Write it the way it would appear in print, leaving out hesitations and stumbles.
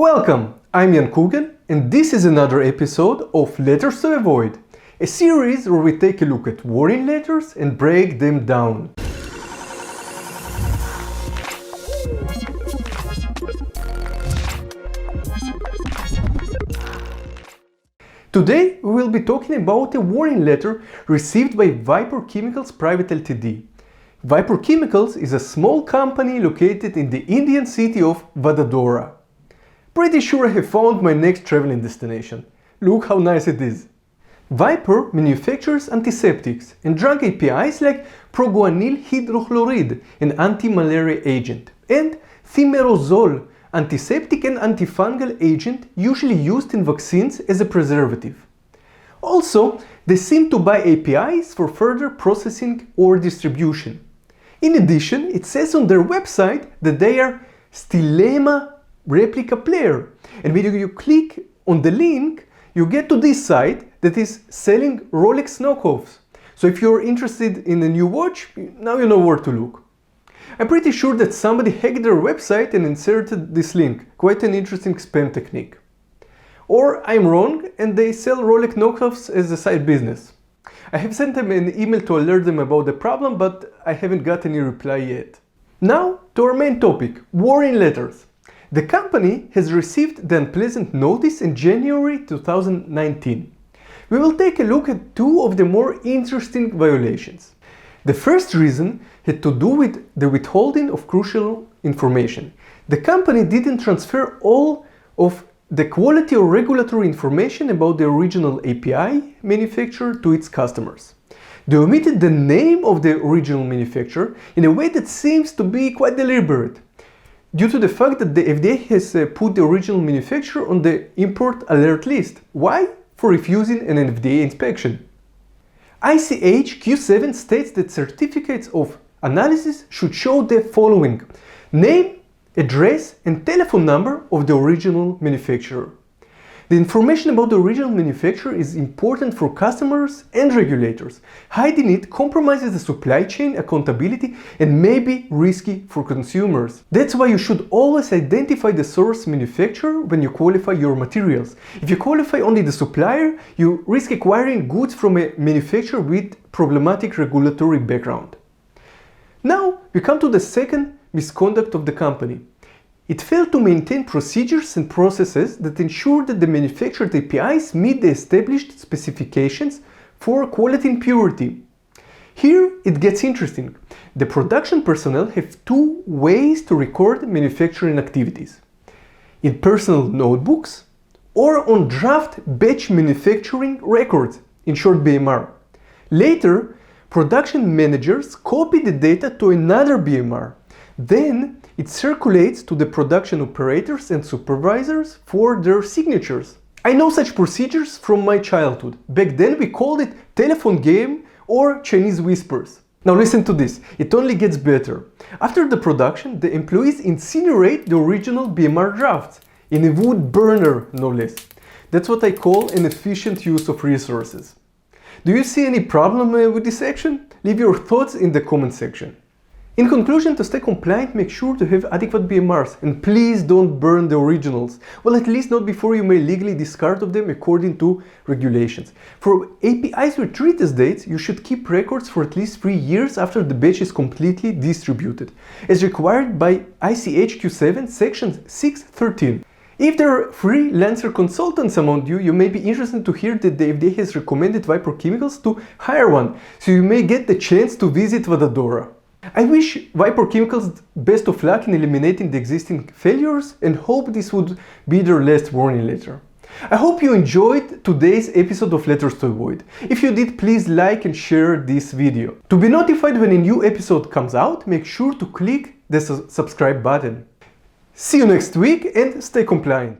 Welcome, I'm Jan Kugan, and this is another episode of Letters to Avoid, a series where we take a look at warning letters and break them down. Today we will be talking about a warning letter received by Vipor Chemicals Private Ltd. Vipor Chemicals is a small company located in the Indian city of Vadodara. Pretty sure I have found my next traveling destination. Look how nice it is. Vipor manufactures antiseptics and drug APIs like proguanyl hydrochloride, an anti-malaria agent, and thimerosal, antiseptic and antifungal agent usually used in vaccines as a preservative. Also, they seem to buy APIs for further processing or distribution. In addition, it says on their website that they are Stilema replica player, and when you click on the link, you get to this site that is selling Rolex knockoffs. So if you're interested in a new watch, now you know where to look. I'm pretty sure that somebody hacked their website and inserted this link. Quite an interesting spam technique. Or I'm wrong and they sell Rolex knockoffs as a side business. I have sent them an email to alert them about the problem, but I haven't got any reply yet. Now to our main topic, warning letters. The company has received the unpleasant notice in January 2019. We will take a look at two of the more interesting violations. The first reason had to do with the withholding of crucial information. The company didn't transfer all of the quality or regulatory information about the original API manufacturer to its customers. They omitted the name of the original manufacturer in a way that seems to be quite deliberate, due to the fact that the FDA has put the original manufacturer on the import alert list. Why? For refusing an FDA inspection. ICH Q7 states that certificates of analysis should show the following: name, address, and telephone number of the original manufacturer. The information about the original manufacturer is important for customers and regulators. Hiding it compromises the supply chain accountability and may be risky for consumers. That's why you should always identify the source manufacturer when you qualify your materials. If you qualify only the supplier, you risk acquiring goods from a manufacturer with problematic regulatory background. Now we come to the second misconduct of the company. It failed to maintain procedures and processes that ensure that the manufactured APIs meet the established specifications for quality and purity. Here it gets interesting. The production personnel have two ways to record manufacturing activities: in personal notebooks or on draft batch manufacturing records, in short BMR. Later, production managers copy the data to another BMR. Then it circulates to the production operators and supervisors for their signatures. I know such procedures from my childhood. Back then we called it telephone game or Chinese whispers. Now listen to this, it only gets better. After the production, the employees incinerate the original BMR drafts, in a wood burner no less. That's what I call an efficient use of resources. Do you see any problem with this action? Leave your thoughts in the comment section. In conclusion, to stay compliant, make sure to have adequate BMRs, and please don't burn the originals. Well, at least not before you may legally discard of them according to regulations. For APIs with treatise dates, you should keep records for at least 3 years after the batch is completely distributed, as required by ICH Q7 section 613. If there are freelancer consultants among you, you may be interested to hear that the FDA has recommended Vipor Chemicals to hire one, so you may get the chance to visit Vadodara. I wish Vipor Chemicals best of luck in eliminating the existing failures and hope this would be their last warning letter. I hope you enjoyed today's episode of Letters to Avoid. If you did, please like and share this video. To be notified when a new episode comes out, make sure to click the subscribe button. See you next week and stay compliant.